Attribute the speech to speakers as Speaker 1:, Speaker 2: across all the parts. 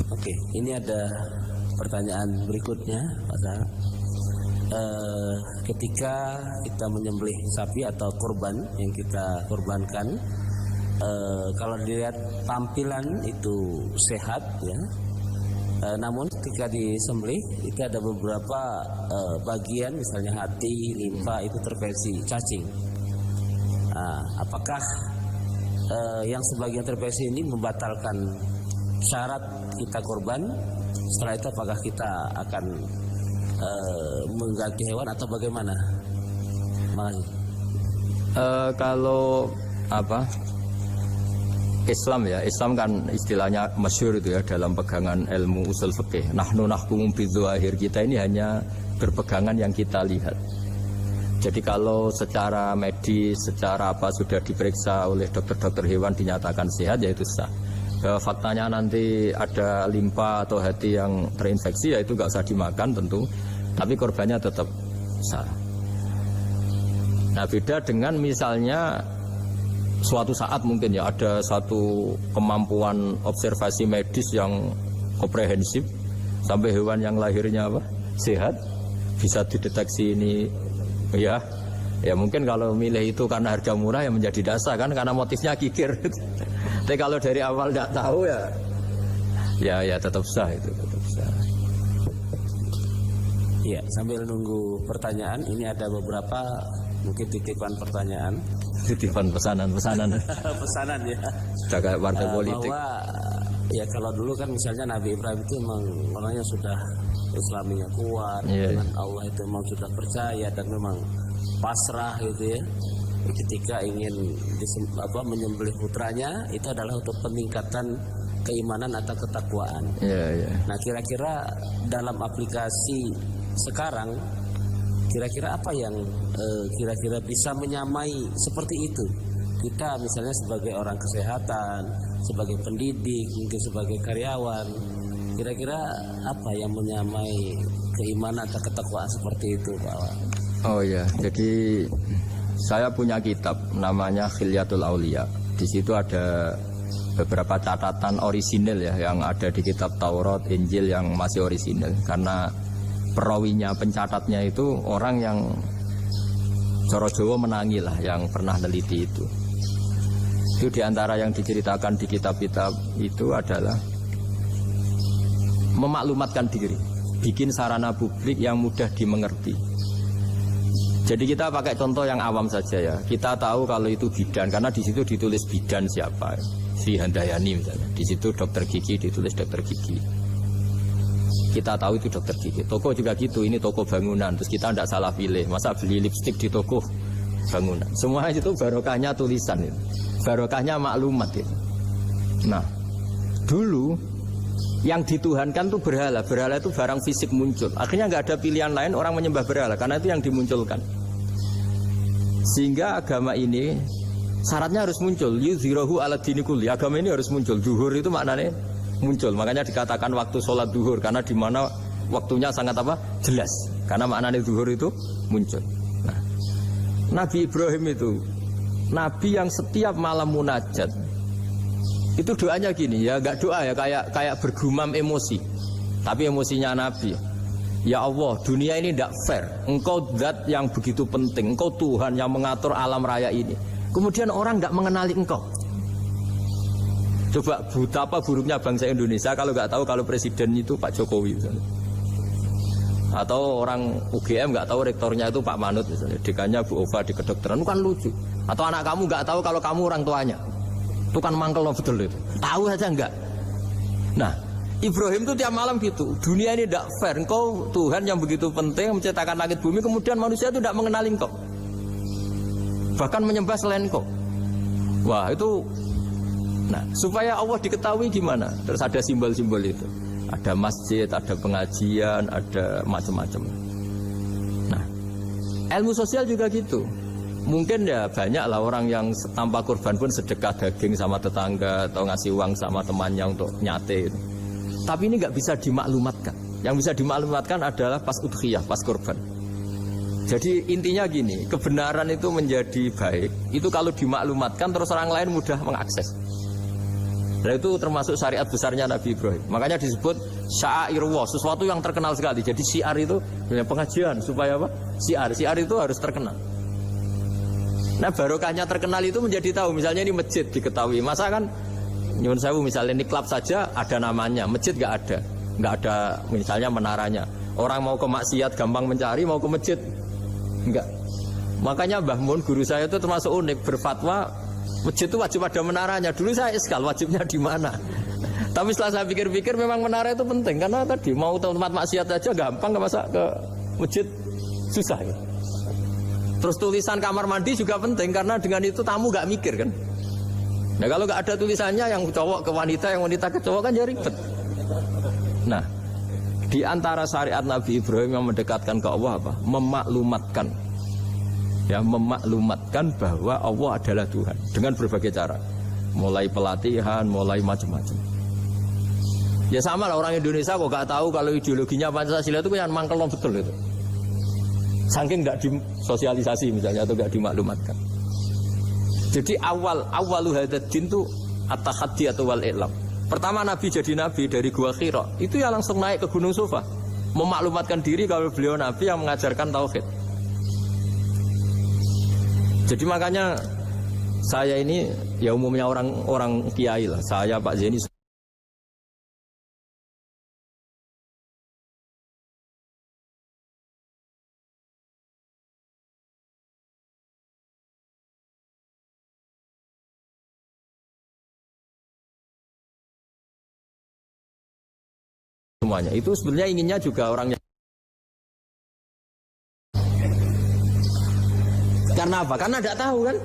Speaker 1: Oke, ini ada pertanyaan berikutnya, Pak Zahra. Ketika kita menyembelih sapi atau kurban yang kita kurbankan, kalau dilihat tampilan itu sehat ya, namun ketika disembelih itu ada beberapa bagian, misalnya hati, limfa itu terpesi cacing. Apakah yang sebagian terpesi ini membatalkan syarat kita kurban? Setelah itu apakah kita akan mengganti hewan atau bagaimana? Makasih.
Speaker 2: Kalau Islam ya, Islam kan istilahnya masyhur itu ya dalam pegangan ilmu usul fikih. Nahnu nahkumu bidzahir, kita ini hanya berpegangan yang kita lihat. Jadi kalau secara medis, secara apa sudah diperiksa oleh dokter-dokter hewan dinyatakan sehat, ya itu sah. Faktanya nanti ada limpa atau hati yang terinfeksi, ya itu nggak usah dimakan tentu, tapi korbannya tetap sah. Nah beda dengan misalnya suatu saat mungkin ya ada satu kemampuan observasi medis yang komprehensif sampai hewan yang lahirnya sehat bisa dideteksi ini ya mungkin kalau milih itu karena harga murah ya menjadi dasar kan, karena motifnya kikir. Tapi kalau dari awal tidak tahu ya tetap sah, itu tetap sah.
Speaker 1: Iya, sambil nunggu pertanyaan, ini ada beberapa mungkin titipan pertanyaan.
Speaker 2: Titipan pesanan
Speaker 1: Pesanan ya.
Speaker 2: Sudah kayak partai politik.
Speaker 1: Bahwa ya kalau dulu kan misalnya Nabi Ibrahim itu memang orangnya sudah Islaminya kuat, dengan Allah itu memang sudah percaya dan memang pasrah gitu ya. Ketika ingin menyembelih putranya itu adalah untuk peningkatan keimanan atau ketakwaan. Nah kira-kira dalam aplikasi sekarang, kira-kira apa yang kira-kira bisa menyamai seperti itu? Kita misalnya sebagai orang kesehatan, sebagai pendidik, mungkin sebagai karyawan, kira-kira apa yang menyamai keimanan atau ketakwaan seperti itu, Pak?
Speaker 2: Oh ya, jadi saya punya kitab namanya Khilyatul Auliya. Di situ ada beberapa catatan orisinil ya yang ada di kitab Taurat, Injil yang masih orisinil, karena perawinya, pencatatnya itu orang yang Coro Jawa menangi lah, yang pernah neliti itu. Itu diantara yang diceritakan di kitab-kitab itu adalah memaklumatkan diri, bikin sarana publik yang mudah dimengerti. Jadi kita pakai contoh yang awam saja ya. Kita tahu kalau itu bidan karena di situ ditulis bidan siapa, si Handayani misalnya. Di situ dokter gigi ditulis dokter gigi. Kita tahu itu dokter gigi. Toko juga gitu, ini toko bangunan. Terus kita tidak salah pilih. Masa beli lipstik di toko bangunan? Semua itu barokahnya tulisan itu. Barokahnya maklumat itu. Nah, dulu yang dituhankan itu berhala. Berhala itu barang fisik muncul. Akhirnya nggak ada pilihan lain orang menyembah berhala karena itu yang dimunculkan. Sehingga agama ini syaratnya harus muncul. Yuzhirahu ala dini kulli. Agama ini harus muncul. Zuhur itu maknanya muncul. Makanya dikatakan waktu sholat zuhur karena di mana waktunya sangat jelas. Karena maknanya zuhur itu muncul. Nah, Nabi Ibrahim itu nabi yang setiap malam munajat. Itu doanya gini ya, enggak doa ya, kayak bergumam emosi. Tapi emosinya Nabi. Ya Allah, dunia ini tidak fair. Engkau zat yang begitu penting. Engkau Tuhan yang mengatur alam raya ini. Kemudian orang enggak mengenali engkau. Coba betapa buruknya bangsa Indonesia kalau enggak tahu kalau presiden itu Pak Jokowi misalnya. Atau orang UGM enggak tahu rektornya itu Pak Manut misalnya. Dekannya Bu Ova di kedokteran, itu kan lucu. Atau anak kamu enggak tahu kalau kamu orang tuanya. Itu kan mangkel betul itu. Tahu saja enggak. Nah, Ibrahim itu tiap malam gitu. Dunia ini tidak fair. Engkau Tuhan yang begitu penting menciptakan langit bumi, kemudian manusia itu tidak mengenali engkau. Bahkan menyembah selain engkau. Wah, itu nah, supaya Allah diketahui gimana? Terus ada simbol-simbol itu. Ada masjid, ada pengajian, ada macam-macam. Nah, ilmu sosial juga gitu. Mungkin ya banyak lah orang yang tanpa kurban pun sedekah daging sama tetangga atau ngasih uang sama temannya untuk nyate gitu. Tapi ini nggak bisa dimaklumatkan. Yang bisa dimaklumatkan adalah pas udhiyah, pas kurban. Jadi intinya gini, kebenaran itu menjadi baik itu kalau dimaklumatkan terus orang lain mudah mengakses. Dan itu termasuk syariat besarnya Nabi Ibrahim. Makanya disebut sya'irullah, sesuatu yang terkenal sekali. Jadi syiar itu pengajian supaya apa? Syiar itu harus terkenal. Nah barokahnya terkenal itu menjadi tahu. Misalnya ini masjid diketahui. Masa kan nyuwun sewu misalnya ini klub saja ada namanya, masjid nggak ada misalnya menaranya. Orang mau ke maksiat gampang mencari, mau ke masjid enggak. Makanya Mbah Mun guru saya itu termasuk unik, berfatwa masjid itu wajib ada menaranya. Dulu saya iskal wajibnya di mana. Tapi setelah saya pikir-pikir memang menara itu penting karena tadi mau tempat maksiat aja gampang, nggak masa ke masjid susah ya. Terus tulisan kamar mandi juga penting karena dengan itu tamu nggak mikir kan. Nah kalau nggak ada tulisannya yang cowok ke wanita, yang wanita ke cowok kan jadi ribet. Nah di antara syariat Nabi Ibrahim yang mendekatkan ke Allah apa? Memaklumatkan. Ya memaklumatkan bahwa Allah adalah Tuhan dengan berbagai cara, mulai pelatihan, mulai macam-macam. Ya sama lah orang Indonesia kok gak tahu kalau ideologinya Pancasila itu yang mangkel betul itu. Saking gak disosialisasi misalnya atau gak dimaklumatkan. Jadi awalu hadzal-din itu at-tahaddi atau wal i'lam. Pertama Nabi jadi Nabi dari Gua Hira itu ya langsung naik ke Gunung Sofa memaklumatkan diri kalau beliau Nabi yang mengajarkan tauhid. Jadi makanya saya ini ya umumnya orang kiai lah. Saya Pak Zeni semuanya. Itu sebenarnya inginnya juga orangnya. Karena apa? Karena tidak tahu kan.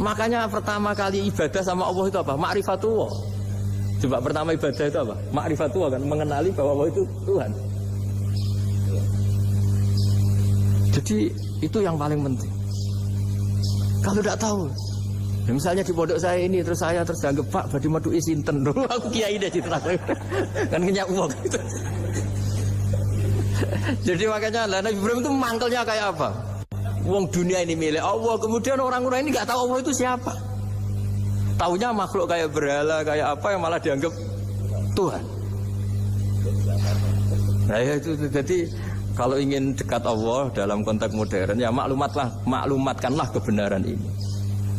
Speaker 2: Makanya pertama kali ibadah sama Allah itu apa? Ma'rifatullah. Coba pertama ibadah itu apa? Ma'rifatullah kan, mengenali bahwa Allah itu Tuhan. Jadi itu yang paling penting. Kalau tidak tahu, ya misalnya di pondok saya ini terus dianggap Pak badhe metuki sinten. Aku kiai deh citra. Kan kenyak uang gitu. Jadi makanya Nabi Ibrahim itu mangkelnya kayak apa? Wong dunia ini milik Allah, kemudian orang-orang ini nggak tahu Allah itu siapa. Taunya makhluk kayak berhala, kayak apa yang malah dianggap Tuhan. Nah ya itu jadi kalau ingin dekat Allah dalam konteks modern ya maklumatkanlah kebenaran ini.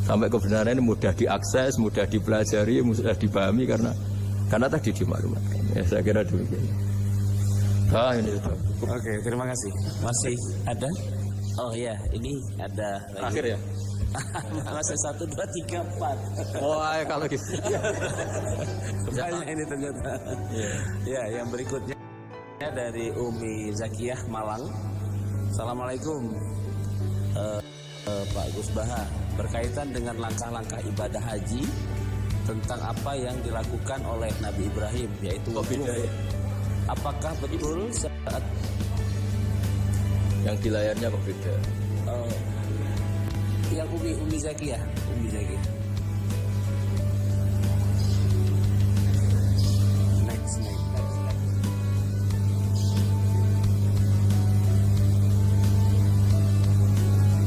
Speaker 2: Sampai kebenaran ini mudah diakses, mudah dipelajari, mudah dipahami karena tadi dimaklumatkan. Ya saya kira demikian. Ini itu.
Speaker 1: Oke, terima kasih. Masih ada? Oh ya, ini ada lagi.
Speaker 2: Akhir ya?
Speaker 1: Masih 1, 2, 3, 4.
Speaker 2: Wah, kalau gitu.
Speaker 1: Banyak ini ternyata. Ya, yang berikutnya dari Umi Zakiyah Malang. Assalamualaikum Pak Gus Baha. Berkaitan dengan langkah-langkah ibadah haji tentang apa yang dilakukan oleh Nabi Ibrahim, yaitu wukuf. Apakah betul saat
Speaker 2: yang di layarnya kok beda?
Speaker 1: Yang Umi Zakiyah, Next.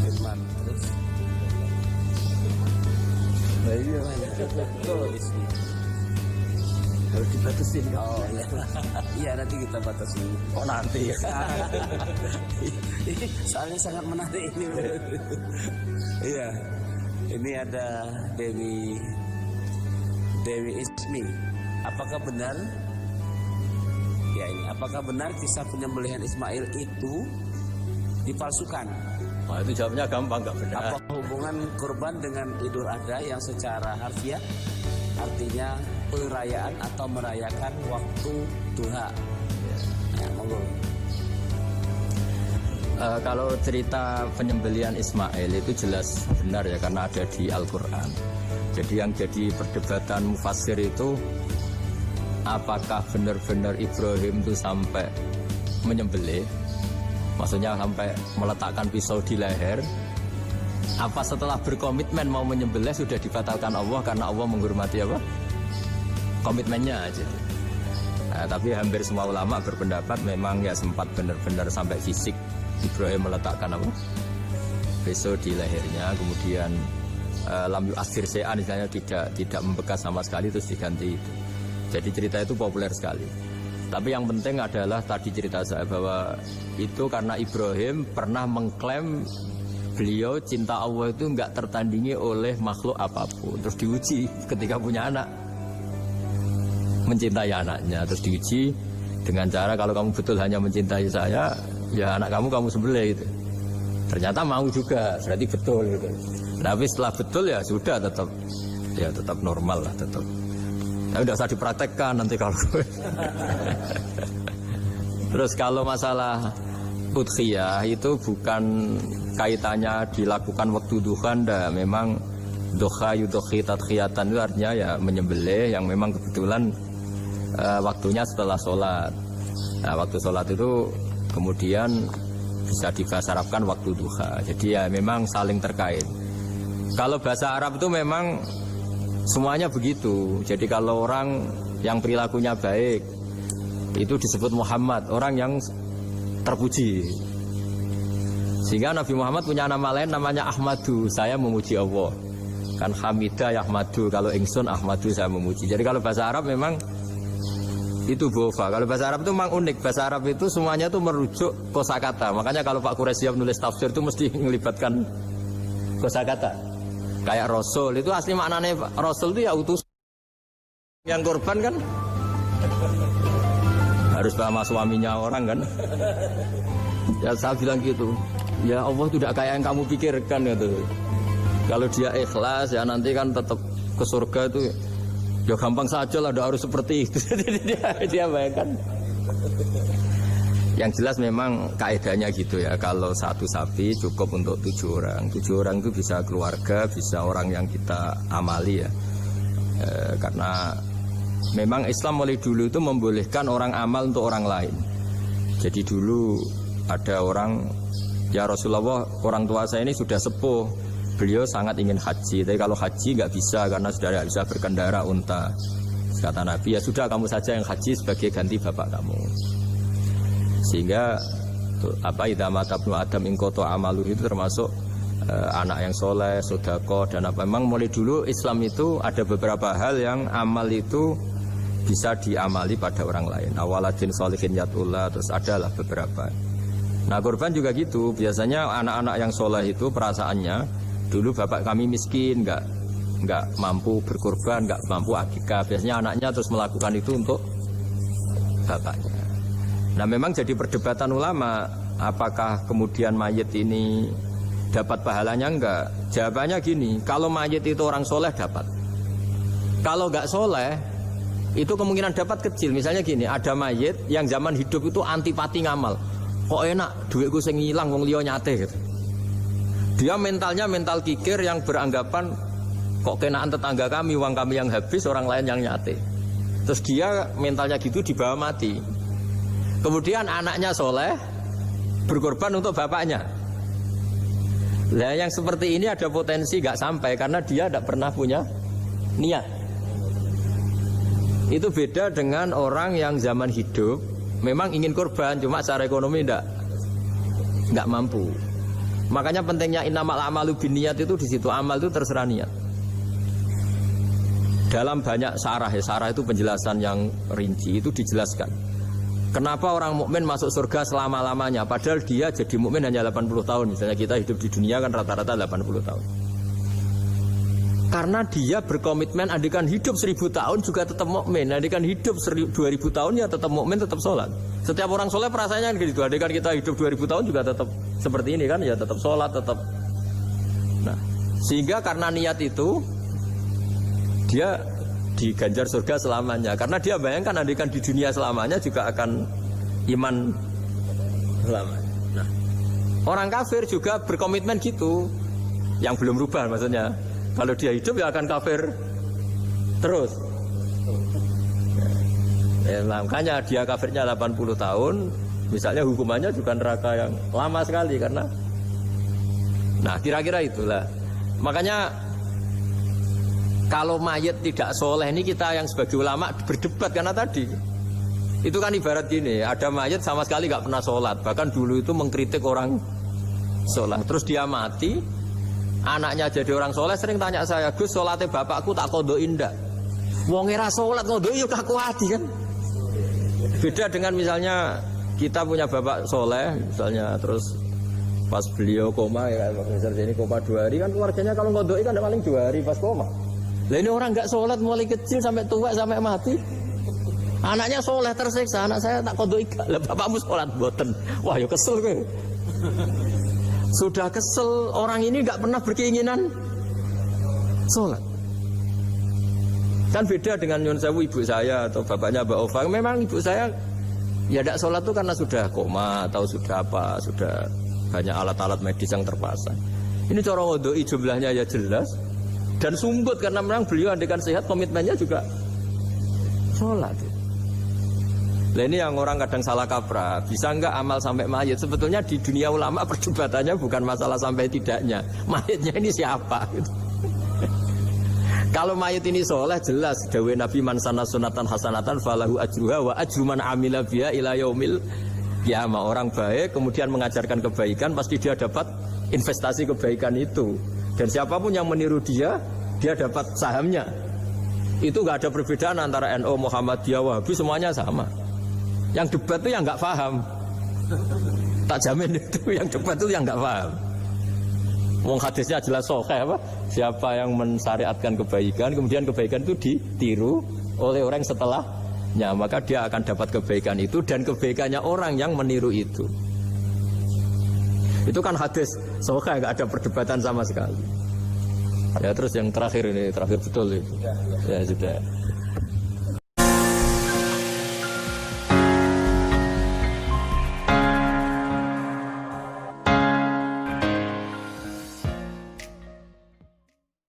Speaker 1: Firman terus. Iya, betul di sini. Harus dibatasin. Oh iya. Iya nanti kita batasi.
Speaker 2: Oh nanti.
Speaker 1: Soalnya sangat menarik ini. Iya. Ini ada Dewi Ismi. Apakah benar? Ya ini. Apakah benar kisah penyembelihan Ismail itu dipalsukan?
Speaker 2: Nah, itu jawabnya gampang, nggak benar.
Speaker 1: Apa hubungan kurban dengan Idul Adha yang secara harfiah artinya perayaan atau merayakan waktu duha? Ya, monggo.
Speaker 2: Kalau cerita penyembelihan Ismail itu jelas benar ya karena ada di Al-Quran. Jadi yang jadi perdebatan mufassir itu apakah benar-benar Ibrahim itu sampai menyembelih, maksudnya sampai meletakkan pisau di leher, apa setelah berkomitmen mau menyembelih sudah dibatalkan Allah karena Allah menghormati apa? Komitmennya aja. Nah, tapi hampir semua ulama berpendapat memang ya sempat benar-benar sampai fisik Ibrahim meletakkan apa? peso di lehernya, kemudian lam yu'athir syai'an, misalnya tidak membekas sama sekali, terus diganti itu. Jadi cerita itu populer sekali. Tapi yang penting adalah tadi cerita saya bahwa itu karena Ibrahim pernah mengklaim beliau cinta Allah itu enggak tertandingi oleh makhluk apapun. Terus diuji ketika punya anak, mencintai anaknya, terus diuji dengan cara kalau kamu betul hanya mencintai saya, ya anak kamu sembelih itu. Ternyata mau juga, berarti betul gitu. Tapi setelah betul ya sudah tetap normal lah tetap. Tapi tidak usah dipraktekkan nanti kalau. Terus kalau masalah udhiyah itu bukan kaitannya dilakukan waktu duha, ndak. Memang duha yudhi tadkhiyatan itu artinya ya menyembelih yang memang kebetulan waktunya setelah sholat. Nah, waktu sholat itu kemudian bisa dibahasa Arabkan waktu duha. Jadi ya memang saling terkait. Kalau bahasa Arab itu memang semuanya begitu. Jadi kalau orang yang perilakunya baik itu disebut Muhammad, orang yang terpuji. Sehingga Nabi Muhammad punya nama lain namanya Ahmadu, saya memuji Allah. Kan Hamidah Ahmadu, kalau ingsun Ahmadu saya memuji. Jadi kalau bahasa Arab memang itu bofa. Kalau bahasa Arab itu memang unik. Bahasa Arab itu semuanya itu merujuk kosakata. Makanya kalau Pak Quraisyah menulis tafsir itu mesti melibatkan kosakata. Kayak Rasul itu asli maknanya Rasul itu ya utus. Yang korban kan harus sama suaminya orang kan. Ya saya bilang gitu. Ya Allah itu tidak kayak yang kamu pikirkan gitu. Kalau dia ikhlas ya nanti kan tetap ke surga itu. Ya gampang saja lah, harus seperti itu. dia bayangkan. Yang jelas memang kaidahnya gitu ya. Kalau satu sapi cukup untuk 7 orang. 7 orang itu bisa keluarga, bisa orang yang kita amali ya. Karena memang Islam mulai dulu itu membolehkan orang amal untuk orang lain. Jadi dulu ada orang, ya Rasulullah, orang tua saya ini sudah sepuh. Beliau sangat ingin haji, tapi kalau haji nggak bisa karena sudah tidak bisa berkendara unta. Kata Nabi, ya sudah kamu saja yang haji sebagai ganti bapak kamu. Sehingga idza mata ibnu Adam in qata amalu itu termasuk anak yang soleh, sedekah dan apa. Memang mulai dulu Islam itu ada beberapa hal yang amal itu bisa diamali pada orang lain. Awaladin sholihin yatullah, terus adalah beberapa. Nah korban juga gitu. Biasanya anak-anak yang soleh itu perasaannya dulu bapak kami miskin, nggak mampu berkorban, nggak mampu akikah. Biasanya anaknya terus melakukan itu untuk bapaknya. Nah memang jadi perdebatan ulama, apakah kemudian mayit ini dapat pahalanya enggak? Jawabannya gini, kalau mayit itu orang soleh dapat. Kalau nggak soleh, itu kemungkinan dapat kecil. Misalnya gini, ada mayit yang zaman hidup itu antipati ngamal. Kok enak, duitku sing ngilang wong liya nyate gitu. Dia mentalnya mental kikir yang beranggapan kok kenaan tetangga kami, uang kami yang habis, orang lain yang nyate. Terus dia mentalnya gitu dibawa mati. Kemudian anaknya soleh berkorban untuk bapaknya. Nah yang seperti ini ada potensi gak sampai karena dia tidak pernah punya niat. Itu beda dengan orang yang zaman hidup memang ingin korban, cuma secara ekonomi nggak mampu. Makanya pentingnya innamal a'malu binniyat itu di situ, amal itu terserah niat. Dalam banyak syarah, ya syarah itu penjelasan yang rinci itu dijelaskan. Kenapa orang mukmin masuk surga selama-lamanya padahal dia jadi mukmin hanya 80 tahun. Misalnya kita hidup di dunia kan rata-rata 80 tahun. Karena dia berkomitmen andikan hidup 1000 tahun juga tetap mukmin, andikan hidup 2000 tahun ya tetap mukmin, tetap sholat. Setiap orang soleh perasaannya gitu. Andikan kita hidup 2000 tahun juga tetap seperti ini kan, ya tetap sholat, tetap. Nah, sehingga karena niat itu dia diganjar surga selamanya. Karena dia bayangkan andikan di dunia selamanya juga akan iman selamanya. Nah, orang kafir juga berkomitmen gitu, yang belum rubah maksudnya. Kalau dia hidup ya akan kafir terus. Ya, makanya dia kafirnya 80 tahun, misalnya hukumannya juga neraka yang lama sekali karena. Nah kira-kira itulah. Makanya kalau mayat tidak soleh ini kita yang sebagai ulama berdebat karena tadi. Itu kan ibarat gini, ada mayat sama sekali nggak pernah sholat. Bahkan dulu itu mengkritik orang sholat. Terus dia mati, anaknya jadi orang soleh sering tanya saya, Gus, sholatnya bapakku tak kodoin ndak? Wong era sholat kodoi yuk aku hati kan. Beda dengan misalnya kita punya bapak soleh, misalnya terus pas beliau koma ya, misalnya ini koma 2 hari kan keluarganya kalau kodoi kan paling 2 hari pas koma. Lah ini orang nggak sholat mulai kecil sampai tua sampai mati. Anaknya soleh tersiksa, anak saya tak kodoi gak. Lah bapakmu sholat boten. Wah ya kesel gue. Sudah kesel, orang ini nggak pernah berkeinginan sholat. Kan beda dengan Nyun Sewu ibu saya atau bapaknya Mbak Ova. Memang ibu saya ya tidak sholat itu karena sudah koma atau sudah apa, sudah banyak alat-alat medis yang terpasang. Ini cara ngodoi jumlahnya ya jelas dan sumbut karena memang beliau andaikan sehat komitmennya juga sholat. Nah ini yang orang kadang salah kaprah, bisa enggak amal sampai mayit? Sebetulnya di dunia ulama perdebatannya bukan masalah sampai tidaknya, mayitnya ini siapa? Gitu. Kalau mayit ini soleh jelas, dawe Nabi man sana sunatan hasanatan falahu ajruha wa ajru man amila biha ila yaumil qiyamah. Orang baik kemudian mengajarkan kebaikan pasti dia dapat investasi kebaikan itu. Dan siapapun yang meniru dia dapat sahamnya. Itu enggak ada perbedaan antara NU, Muhammadiyah, Wahabi, semuanya sama. Yang debat itu yang nggak paham. Tak jamin itu yang debat itu yang nggak paham. Wong hadisnya jelas sahih apa? Siapa yang mensyariatkan kebaikan, kemudian kebaikan itu ditiru oleh orang setelahnya, maka dia akan dapat kebaikan itu dan kebaikannya orang yang meniru itu. Itu kan hadis sahih, nggak ada perdebatan sama sekali. Ya terus yang terakhir ini terakhir betul itu. Ya sudah.